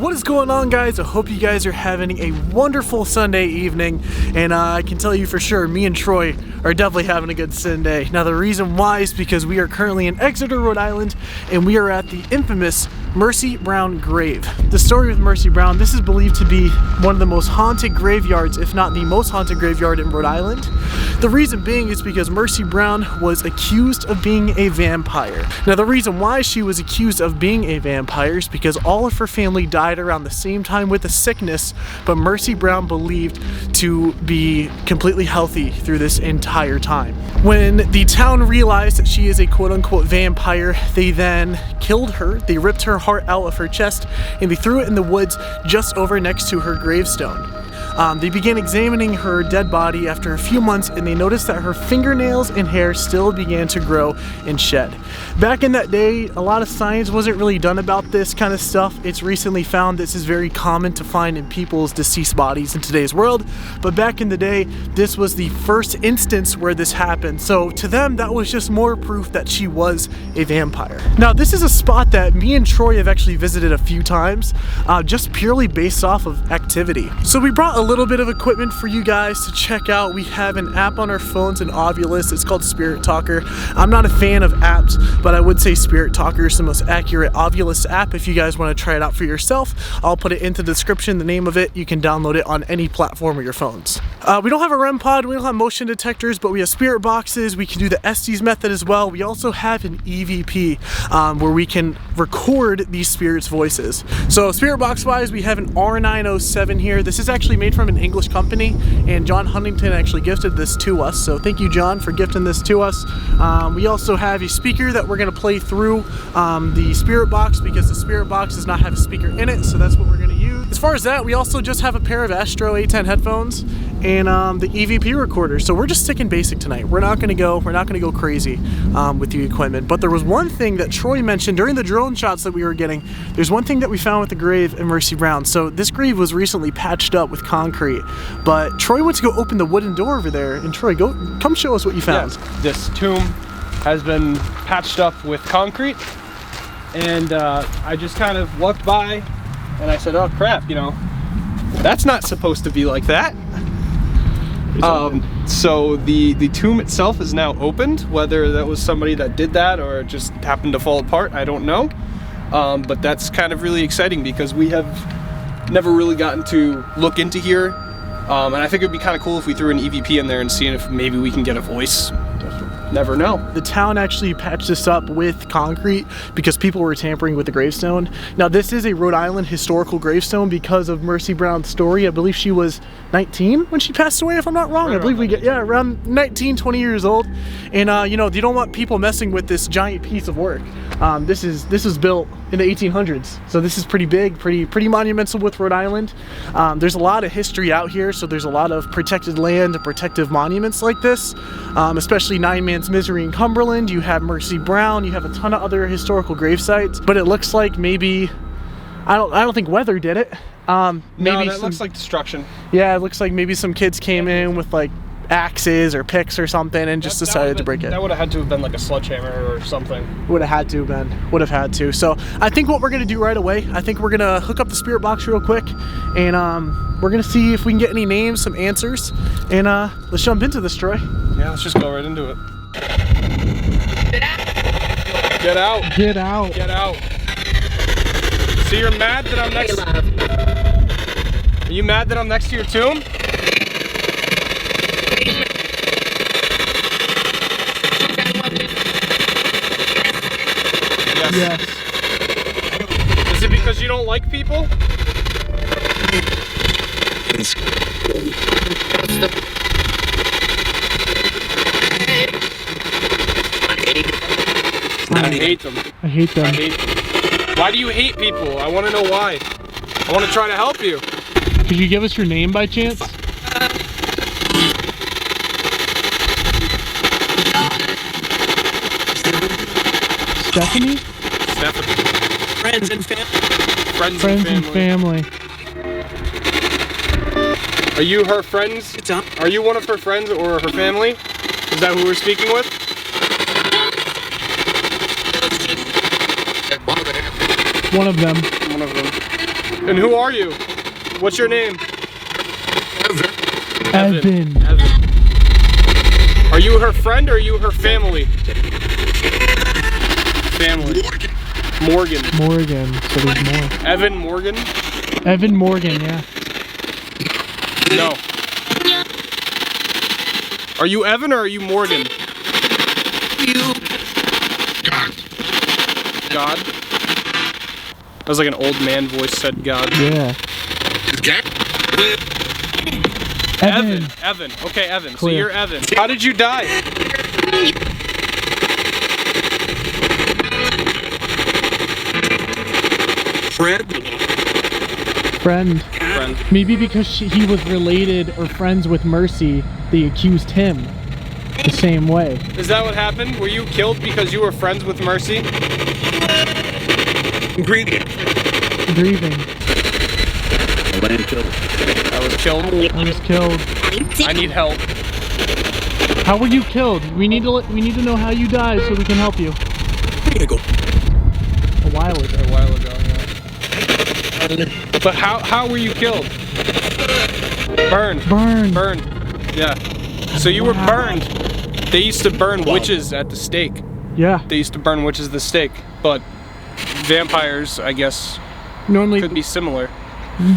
What is going on, guys? I hope you guys are having a wonderful Sunday evening, and I can tell you for sure me and Troy are definitely having a good Sunday. Now the reason why is because we are currently in Exeter, Rhode Island, and we are at the infamous Mercy Brown grave. The story with Mercy Brown, this is believed to be one of the most haunted graveyards, if not the most haunted graveyard in Rhode Island. The reason being is because Mercy Brown was accused of being a vampire. Now the reason why she was accused of being a vampire is because all of her family died around the same time with a sickness, but Mercy Brown believed to be completely healthy through this entire time. When the town realized that she is a quote-unquote vampire, they then killed her. They ripped her heart out of her chest and they threw it in the woods just over next to her gravestone. They began examining her dead body after a few months, and they noticed that her fingernails and hair still began to grow and shed. Back in that day, a lot of science wasn't really done about this kind of stuff. It's recently found this is very common to find in people's deceased bodies in today's world, but back in the day, this was the first instance where this happened. So to them, that was just more proof that she was a vampire. Now, this is a spot that me and Troy have actually visited a few times, just purely based off of activity. So we brought a little bit of equipment for you guys to check out. We have an app on our phones, an Ovilus. It's called Spirit Talker. I'm not a fan of apps, but I would say Spirit Talker is the most accurate Ovilus app. If you guys want to try it out for yourself, I'll put it into the description, the name of it. You can download it on any platform of your phones. We don't have a REM pod, we don't have motion detectors, but we have spirit boxes. We can do the Estes method as well. We also have an EVP where we can record these spirits' voices. So spirit box wise, we have an R907 here. This is actually made from an English company, and John Huntington actually gifted this to us, so thank you, John, for gifting this to us. We also have a speaker that we're going to play through the spirit box, because the spirit box does not have a speaker in it, so that's what we're going to use. As far as that, we also just have a pair of Astro A10 headphones and the EVP recorder. So we're just sticking basic tonight. We're not gonna go crazy with the equipment. But there was one thing that Troy mentioned during the drone shots that we were getting. There's one thing that we found with the grave in Mercy Brown. So this grave was recently patched up with concrete, but Troy went to go open the wooden door over there. And Troy, come show us what you found. Yes, this tomb has been patched up with concrete, and I just kind of walked by and I said, oh crap, you know, that's not supposed to be like that. So the tomb itself is now opened. Whether that was somebody that did that or it just happened to fall apart, I don't know. But that's kind of really exciting because we have never really gotten to look into here. And I think it would be kind of cool if we threw an EVP in there and seeing if maybe we can get a voice. Never know. The town actually patched this up with concrete because people were tampering with the gravestone. Now this is a Rhode Island historical gravestone because of Mercy Brown's story. I believe she was 19 when she passed away, if I'm not wrong. Right, I believe we get, yeah, around 19, 20 years old. And you know, you don't want people messing with this giant piece of work. This was built in the 1800s, so this is pretty big, pretty monumental with Rhode Island. There's a lot of history out here, so there's a lot of protected land and protective monuments like this, especially Nine Man's Misery in Cumberland. You have Mercy Brown, you have a ton of other historical grave sites, but it looks like maybe, I don't think weather did it. Maybe no, that looks like destruction. Yeah, it looks like maybe some kids came in with like axes or picks or something and just decided to break it. That would have had to have been like a sledgehammer or something. Would have had to have been. Would have had to. So I think what we're going to do right away, I think we're going to hook up the spirit box real quick, and we're going to see if we can get any names, some answers, and let's jump into this, Troy. Yeah, let's just go right into it. Get out. Get out. Get out. So you're mad that I'm next? Are you mad that I'm next to your tomb? Yes. Is it because you don't like people? I hate them. I hate them. I hate them. Why do you hate people? I want to know why. I want to try to help you. Could you give us your name by chance? Stephanie? Stephanie. Friends and family. Friends and family. Are you her friends? Are you one of her friends or her family? Is that who we're speaking with? One of them. One of them. And who are you? What's your name? Evan. Evan. Are you her friend or are you her family? Family. Morgan. Morgan. So there's more. Evan Morgan? Evan Morgan, yeah. No. Are you Evan or are you Morgan? God? That was like an old man voice said God. Yeah. Evan. Evan. Okay, Evan. Clear. So you're Evan. How did you die? Friend. Maybe because he was related or friends with Mercy, they accused him the same way. Is that what happened? Were you killed because you were friends with Mercy? Grieving. I was killed. I was killed. I need help. How were you killed? We need to know how you died so we can help you. A while ago. A while ago, yeah. But how were you killed? Burned. Burned. Yeah. So you were burned. They used to burn witches at the stake. Yeah. They used to burn witches at the stake. But vampires, I guess, Normally could be similar.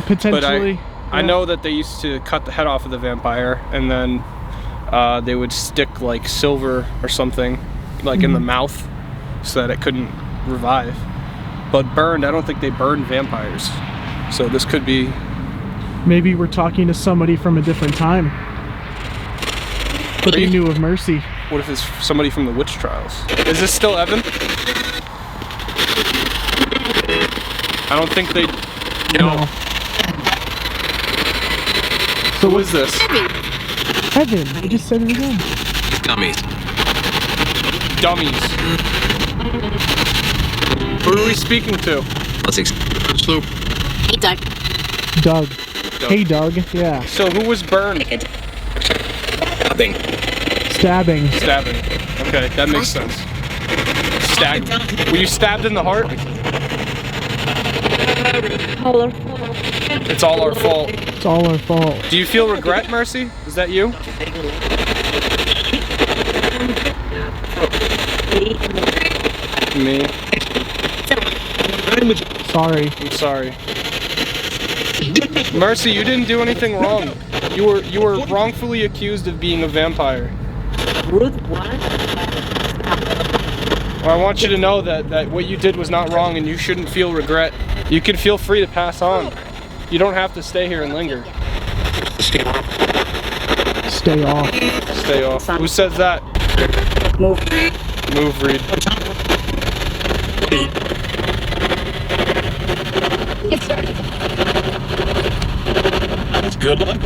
potentially. But I know that they used to cut the head off of the vampire and then they would stick like silver or something like in the mouth so that it couldn't revive. But burned, I don't think they burned vampires. So this could be... Maybe we're talking to somebody from a different time. But they knew of Mercy. What if it's somebody from the witch trials? Is this still Evan? I don't think they... No. So who is this? Evan, I just said it again. Dummies. Who are we speaking to? Hey, Doug. Doug. Hey, Doug. Yeah. So who was burned? Stabbing. Stabbing. Okay, that makes sense. Were you stabbed in the heart? It's all our fault. It's all our fault. Do you feel regret, Mercy? Is that you? Me? Sorry. I'm sorry. Mercy, you didn't do anything wrong. You were wrongfully accused of being a vampire. Ruth, what? Well, I want you to know that what you did was not wrong and you shouldn't feel regret. You can feel free to pass on. You don't have to stay here and linger. Stay off. Stay off. Who says that? Move. Move, Reed. Good luck.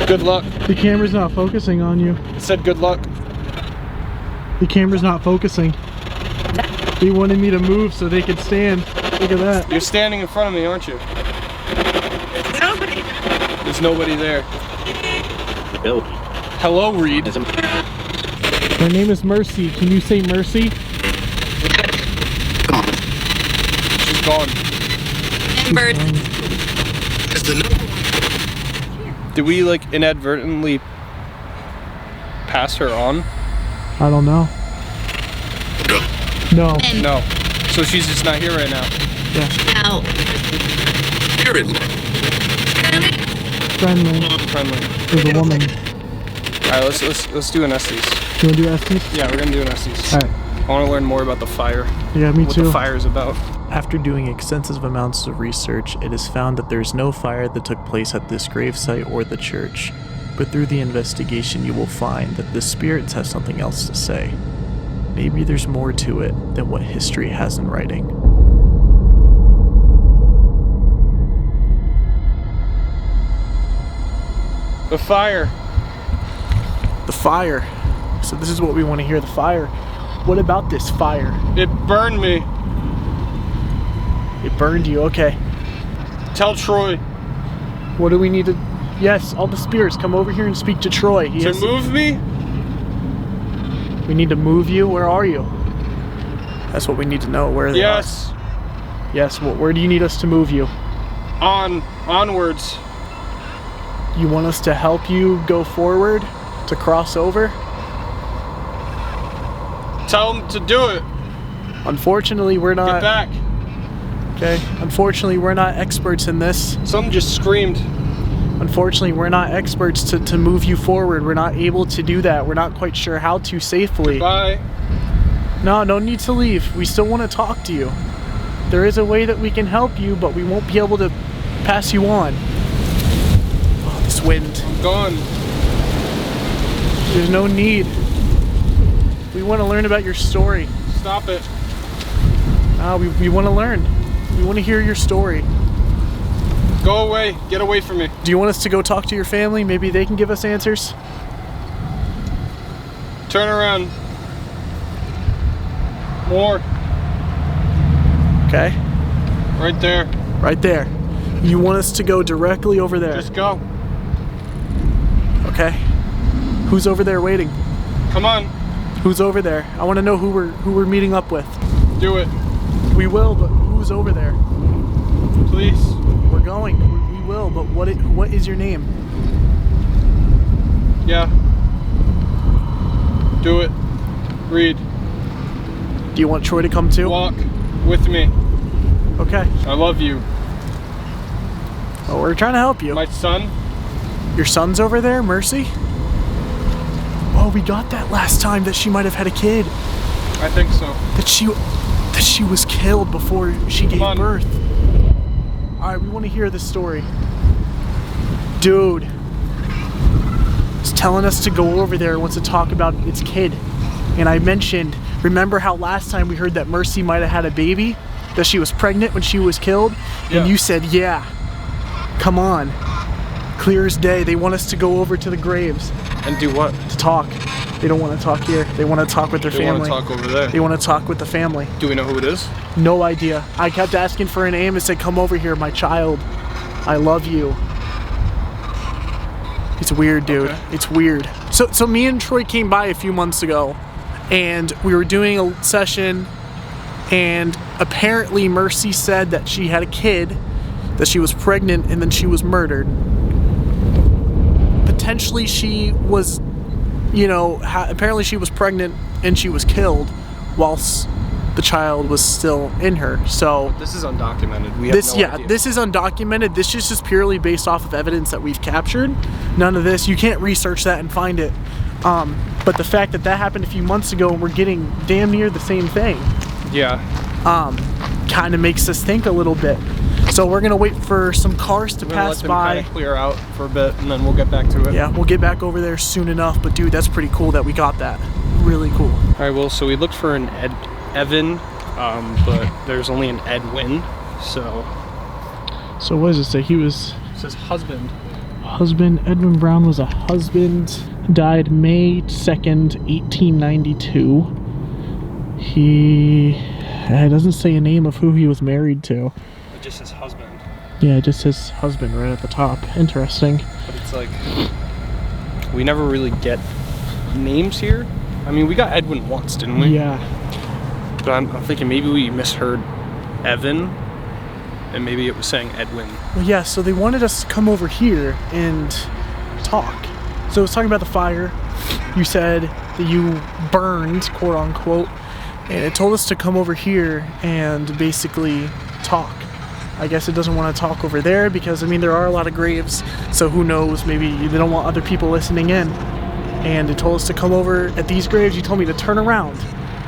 Good luck. The camera's not focusing on you. It said good luck. The camera's not focusing. They wanted me to move so they could stand. Look at that. You're standing in front of me, aren't you? Nobody. There's nobody there. Bill. Hello, Reed. My name is Mercy. Can you say Mercy? She's gone. Bird. Did we like inadvertently pass her on? I don't know. No. No. So she's just not here right now. Yeah. Ow. Friendly. Friendly. There's a woman. Alright, let's do an Estes. You wanna do Estes? Yeah, we're gonna do an Estes. Alright. I wanna learn more about the fire. Yeah, me What too. the fire is about. After doing extensive amounts of research, it is found that there is no fire that took place at this gravesite or the church. But through the investigation, you will find that the spirits have something else to say. Maybe there's more to it than what history has in writing. The fire. The fire. So this is what we want to hear, the fire. What about this fire? It burned me. It burned you, okay. Tell Troy. What do we need to... Yes, all the spirits, come over here and speak to Troy. To move me? We need to move you. Where are you? That's what we need to know, where they Yes. are. Yes, where do you need us to move you? Onwards. You want us to help you go forward, to cross over? Tell them to do it. Unfortunately, we're Get not. back. Okay. Unfortunately, we're not experts in this. Something just screamed. Unfortunately, we're not experts to move you forward. We're not able to do that. We're not quite sure how to safely. Bye. No need to leave. We still want to talk to you. There is a way that we can help you, but we won't be able to pass you on. Oh, this wind. I'm gone. There's no need. We want to learn about your story. Stop it. We want to learn. We want to hear your story. Go away. Get away from me. Do you want us to go talk to your family? Maybe they can give us answers? Turn around. More. Okay. Right there. Right there. You want us to go directly over there? Just go. Okay. Who's over there waiting? Come on. Who's over there? I want to know who we're meeting up with. Do it. We will, but who's over there? Please. We're going. We will, but what is your name? Yeah. Do it. Read. Do you want Troy to come too? Walk with me. Okay. I love you. Well, we're trying to help you. My son. Your son's over there, Mercy? Oh, we got that last time that she might have had a kid. I think so. That she was killed before she gave on. birth. Alright, we want to hear this story. Dude. It's telling us to go over there and wants to talk about its kid. And I mentioned, remember how last time we heard that Mercy might have had a baby? That she was pregnant when she was killed? Yeah. And you said, yeah. Come on. Clear as day. They want us to go over to the graves And do what? to talk. They don't want to talk here. They want to talk with their They want family. to talk over there. They want to talk with the family. Do we know who it is? No idea. I kept asking for a name and said, come over here, my child. I love you. It's weird, dude. Okay. It's weird. So me and Troy came by a few months ago, and we were doing a session, and apparently Mercy said that she had a kid, that she was pregnant, and then she was murdered. Potentially she was, apparently she was pregnant and she was killed whilst the child was still in her. So This is undocumented. We have no idea. this is undocumented. This is just purely based off of evidence that we've captured. None of this, you can't research that and find it. But the fact that happened a few months ago and we're getting damn near the same thing, Yeah. kind of makes us think a little bit. So we're gonna wait for some cars to We're gonna pass let them by. kind of clear out for a bit, and then we'll get back to it. Yeah, we'll get back over there soon enough. But dude, that's pretty cool that we got that. Really cool. All right. Well, so we looked for an Evan, but there's only an Edwin. So So what does it say? He was it says husband. husband. Edwin Brown was a husband. Died May 2nd, 1892. It doesn't say a name of who he was married to. It just says husband. Yeah, it just says husband right at the top. Interesting. But it's like we never really get names here. I mean, we got Edwin once, didn't we? Yeah. But I'm thinking maybe we misheard Evan, and maybe it was saying Edwin. Well, yeah, so they wanted us to come over here and talk. So I was talking about the fire. You said that you burned, quote unquote, and it told us to come over here and basically talk. I guess it doesn't want to talk over there because, I mean, there are a lot of graves, so who knows, maybe they don't want other people listening in. And it told us to come over at these graves. You told me to turn around.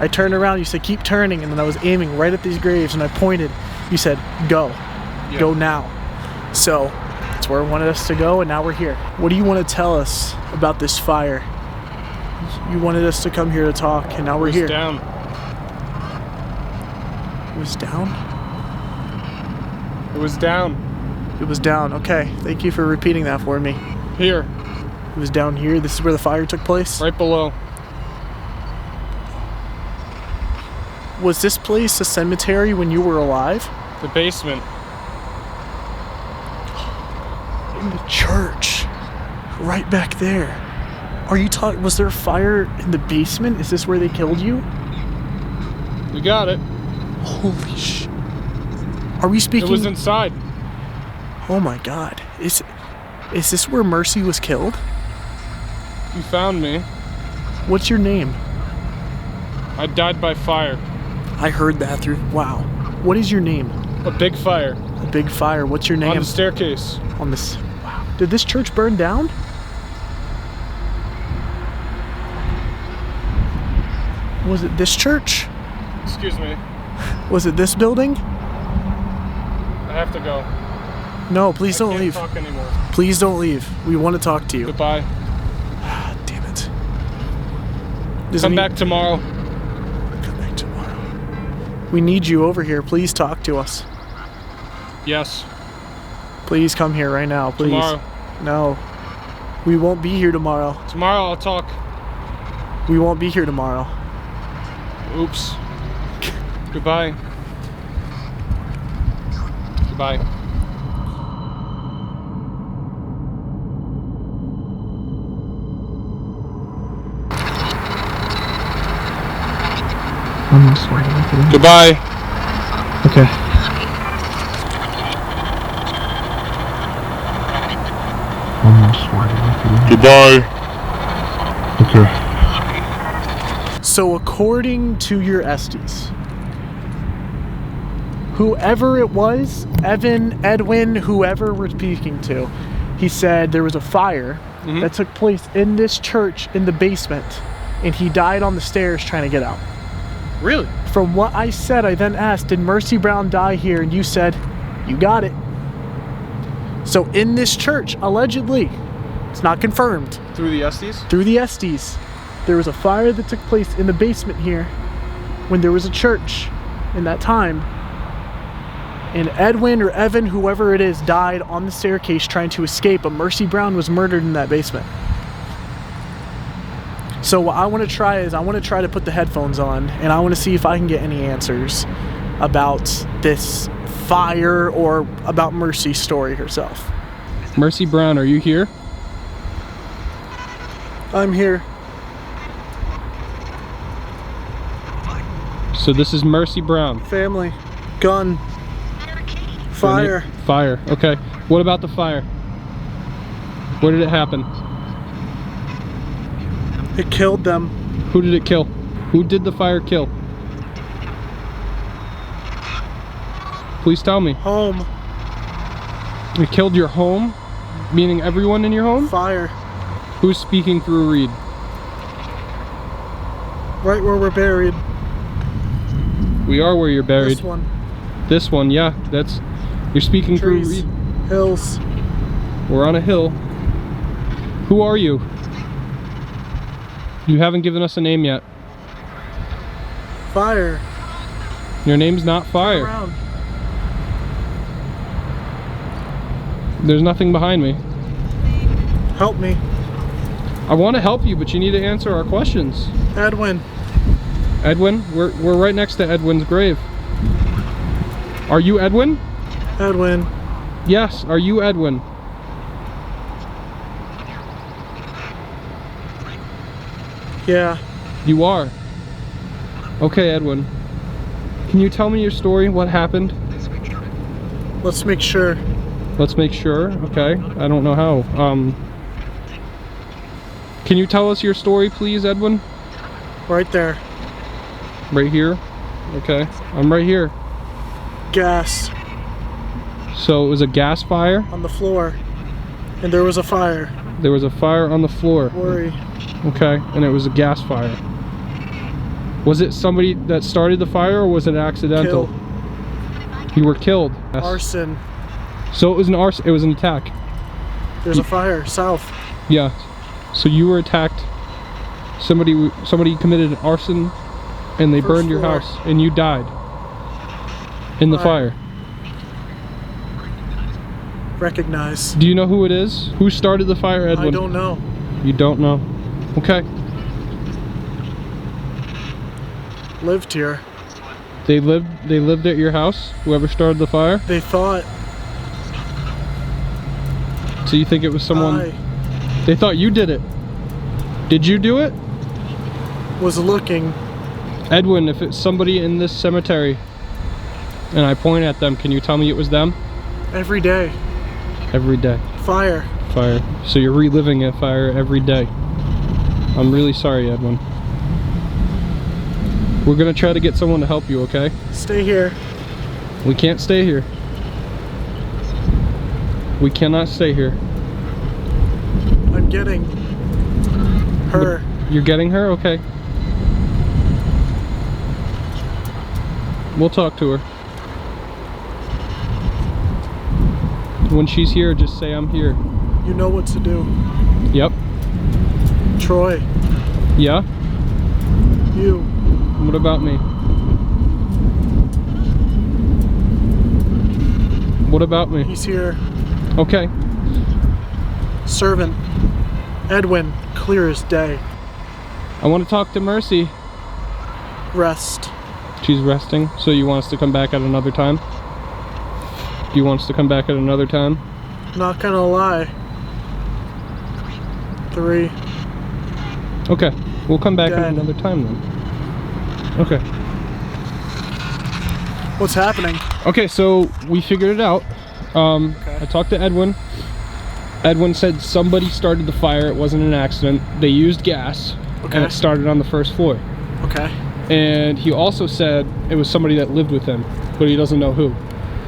I turned around, you said keep turning, and then I was aiming right at these graves and I pointed. You said go. Yeah. Go now. So that's where it wanted us to go, and now we're here. What do you want to tell us about this fire? You wanted us to come here to talk, and now we're It was here. down. It was down? It was down. It was down. Okay. Thank you for repeating that for me. Here, It was down here. This is where the fire took place? right below. Was this place a cemetery when you were alive? The basement. In the church. Right back there. Are you talking? Was there a fire in the basement? Is this where they killed you? We got it. Holy sh! Are we speaking? It was inside. Oh my God. Is this where Mercy was killed? You found me. What's your name? I died by fire. I heard that through. Wow. What is your name? A big fire. A big fire. What's your name? On the staircase. On this. Wow. Did this church burn down? Was it this church? Excuse me. Was it this building? I have to go. No, please don't Can't leave. talk anymore. Please don't leave. We want to talk to you. Goodbye. Damn it. Come back tomorrow. Come back tomorrow. We need you over here. Please talk to us. Yes. Please come here right now. Please. Tomorrow. No. We won't be here tomorrow. Tomorrow I'll talk. We won't be here tomorrow. Oops. Goodbye. Goodbye. Goodbye. Okay. Goodbye. So according to your Estes, whoever it was, Evan, Edwin, whoever we're speaking to, he said there was a fire that took place in this church in the basement, and he died on the stairs trying to get out. Really? From what I said, I then asked, did Mercy Brown die here? And you said, you got it. So in this church, allegedly, it's not confirmed, Through the Estes? through the Estes, there was a fire that took place in the basement here when there was a church in that time. And Edwin or Evan, whoever it is, died on the staircase trying to escape, but Mercy Brown was murdered in that basement. So what I want to try is I want to try to put the headphones on, and I want to see if I can get any answers about this fire or about Mercy's story herself. Mercy Brown, are you here? I'm here. So this is Mercy Brown. Family. Gun. Fire. Fire. Okay. What about the fire? Where did it happen? It killed them. Who did it kill? Who did the fire kill? Please tell me. Home. It killed your home? Meaning everyone in your home? Fire. Who's speaking through a reed? Right where we're buried. We are where you're buried. This one. This one, yeah. That's... You're speaking through a Trees. reed. Hills. We're on a hill. Who are you? You haven't given us a name yet. Fire. Your name's not Fire. Around. There's nothing behind me. Help me. I want to help you, but you need to answer our questions. Edwin. Edwin? We're right next to Edwin's grave. Are you Edwin? Edwin. Yes, are you Edwin? Yeah. You are. Okay, Edwin. Can you tell me your story? What happened? Let's make sure. Let's make sure. Okay. I don't know how. Can you tell us your story, please, Edwin? Right there. Right here? Okay. I'm right here. Gas. So it was a gas fire? On the floor. And there was a fire. There was a fire on the floor. Worry. Okay. And it was a gas fire. Was it somebody that started the fire, or was it accidental? Kill. You were killed. Yes. Arson. So it was an arson. It was an attack. There's a fire south. Yeah. So you were attacked. Somebody committed an arson, and they First burned your floor. house, and you died in the fire. Recognize. Do you know who it is? Who started the fire, Edwin? I don't know. You don't know. Okay. Lived here. They lived at your house. Whoever started the fire. They thought So you think it was someone? I They thought you did it. Did you do it? was looking. Edwin, if it's somebody in this cemetery and I point at them, can you tell me it was them? Every day. Every day. Fire. Fire. So you're reliving a fire every day. I'm really sorry, Edwin. We're gonna try to get someone to help you, okay? Stay here. We can't stay here. We cannot stay here. I'm getting her. You're getting her? Okay. We'll talk to her. When she's here, just say I'm here. You know what to do. Yep. Troy. Yeah? You. What about me? What about me? He's here. Okay. Servant. Edwin. Clear as day. I want to talk to Mercy. Rest. She's resting, so you want us to come back at another time? Do you want us to come back at another time? Not gonna lie. 3. Okay, we'll come back at Dead. another time then. Okay. What's happening? Okay, so we figured it out. I talked to Edwin. Edwin said somebody started the fire. It wasn't an accident. They used gas, and it started on the first floor. Okay. And he also said it was somebody that lived with him, but he doesn't know who.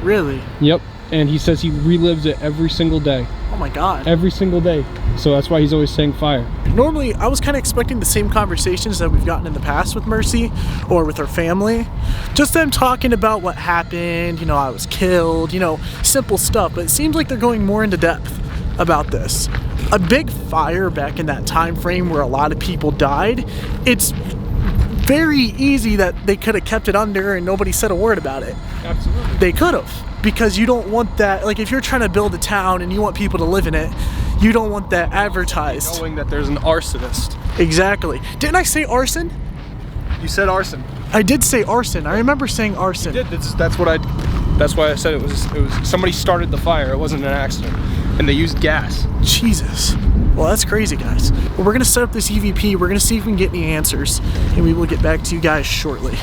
Really? Yep. And he says he relives it every single day. Oh my god. Every single day. So that's why he's always saying fire. Normally, I was kind of expecting the same conversations that we've gotten in the past with Mercy or with her family. Just them talking about what happened, you know, I was killed, you know, simple stuff. But it seems like they're going more into depth about this. A big fire back in that time frame where a lot of people died, it's very easy that they could have kept it under and nobody said a word about it. Absolutely. They could have, because you don't want that, like if you're trying to build a town and you want people to live in it, you don't want that advertised. Knowing that there's an arsonist. Exactly. Didn't I say arson? You said arson. I did say arson. I remember saying arson. You did. That's why I said it was somebody started the fire. It wasn't an accident. And they used gas. Jesus. Well, that's crazy, guys. Well, we're gonna set up this EVP. We're gonna see if we can get any answers, and we will get back to you guys shortly.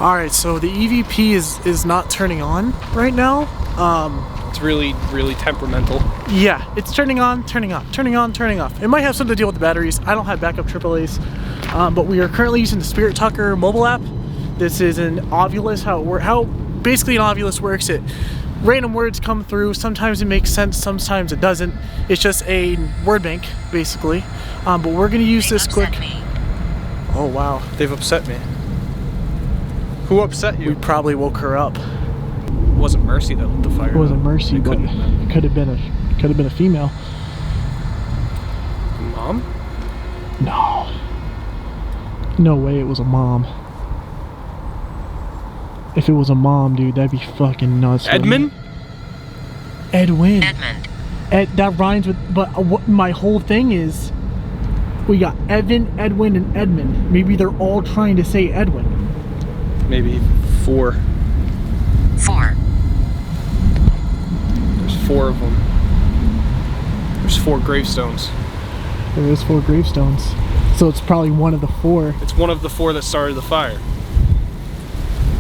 All right, so the EVP is not turning on right now. It's really, really temperamental. Yeah, it's turning on, turning off, turning on, turning off. It might have something to deal with the batteries. I don't have backup AAAs, but we are currently using the Spirit Tucker mobile app. This is an Ovulus. How basically an Ovulus works. It random words come through. Sometimes it makes sense, sometimes it doesn't. It's just a word bank, basically. But we're gonna use this quick. Oh wow, They've upset me. Who upset you? we probably woke her up. It wasn't Mercy that lit the fire. It wasn't Mercy, It but couldn't have been. it could have been a female. Mom? No. No way it was a mom. If it was a mom, dude, that'd be fucking nuts. Edmund? Edwin. Edmund. That rhymes with, but what my whole thing is, we got Evan, Edwin, and Edmund. Maybe they're all trying to say Edwin. Maybe 4. 4. There's 4 of them. There's 4 gravestones. There is 4 gravestones. So it's probably one of the 4. It's one of the 4 that started the fire.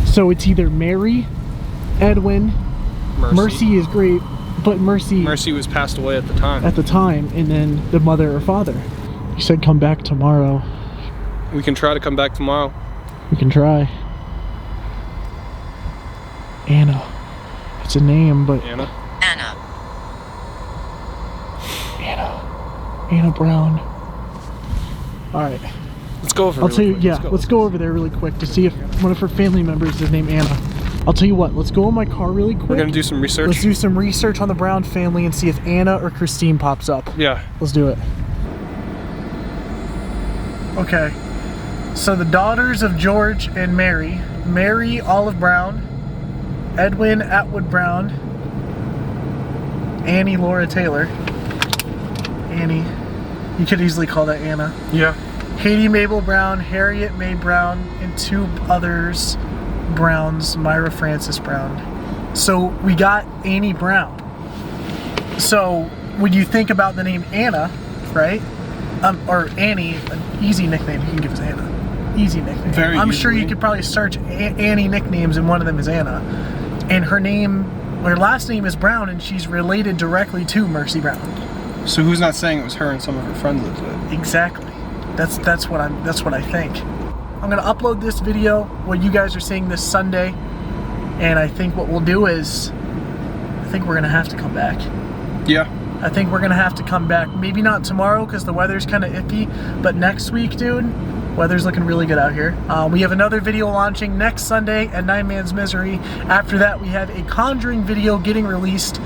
So it's either Mary, Edwin, Mercy is great, but Mercy was passed away at the time. at the time, and then the mother or father. You said come back tomorrow. We can try to come back tomorrow. We can try. Anna. It's a name, but Anna? Anna. Anna Brown. Alright. Let's go over I'll really tell you, quick. yeah, let's go over there really quick to see if one of her family members is named Anna. I'll tell you what, let's go in my car really quick. We're gonna do some research. Let's do some research on the Brown family and see if Anna or Christine pops up. Yeah. Let's do it. Okay. So the daughters of George and Mary, Mary Olive Brown, Edwin Atwood Brown, Annie Laura Taylor. Annie. You could easily call that Anna. Yeah. Katie Mabel Brown, Harriet Mae Brown, and 2 others Browns, Myra Frances Brown. So we got Annie Brown. So when you think about the name Anna, right? Or Annie, an easy nickname you can give us Anna. Easy nickname. Very I'm sure you easily. could probably search Annie nicknames and one of them is Anna. And her name her last name is Brown, and she's related directly to Mercy Brown. So who's not saying it was her and some of her friends that did it? Exactly. That's what I think. I'm gonna upload this video, what you guys are seeing this Sunday, and I think what we'll do is, I think we're gonna have to come back. Yeah. I think we're gonna have to come back. Maybe not tomorrow because the weather's kind of iffy, but next week, dude, weather's looking really good out here. We have another video launching next Sunday at 9 Man's Misery. After that, we have a Conjuring video getting released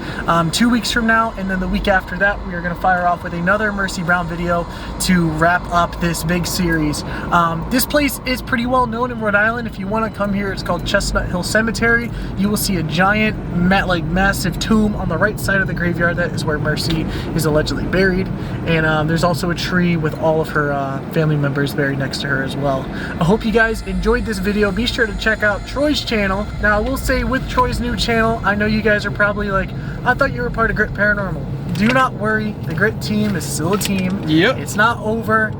2 weeks from now, and then the week after that, we are gonna fire off with another Mercy Brown video to wrap up this big series. This place is pretty well known in Rhode Island. If you wanna come here, it's called Chestnut Hill Cemetery. You will see a giant, massive tomb on the right side of the graveyard. That is where Mercy is allegedly buried. And there's also a tree with all of her family members buried next to her as well. I hope you guys enjoyed this video. Be sure to check out Troy's channel. Now I will say, with Troy's new channel, I know you guys are probably like, I thought you were part of Grit Paranormal. Do not worry, the Grit team is still a team. Yep. It's not over.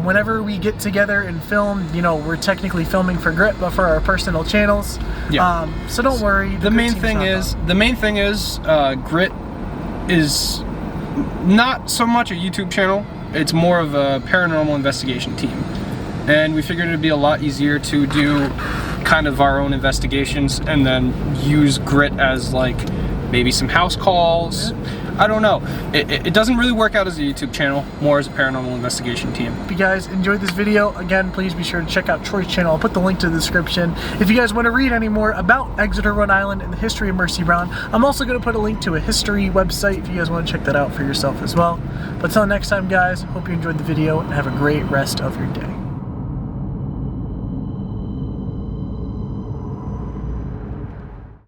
Whenever we get together and film, you know, we're technically filming for Grit, but for our personal channels. Yeah. So don't worry. The main thing is Grit is not so much a YouTube channel. It's more of a paranormal investigation team. And we figured it'd be a lot easier to do kind of our own investigations and then use Grit as like maybe some house calls. I don't know. It doesn't really work out as a YouTube channel, more as a paranormal investigation team. If you guys enjoyed this video, again, please be sure to check out Troy's channel. I'll put the link to the description. If you guys want to read any more about Exeter, Rhode Island and the history of Mercy Brown, I'm also going to put a link to a history website if you guys want to check that out for yourself as well. But until next time, guys, hope you enjoyed the video and have a great rest of your day.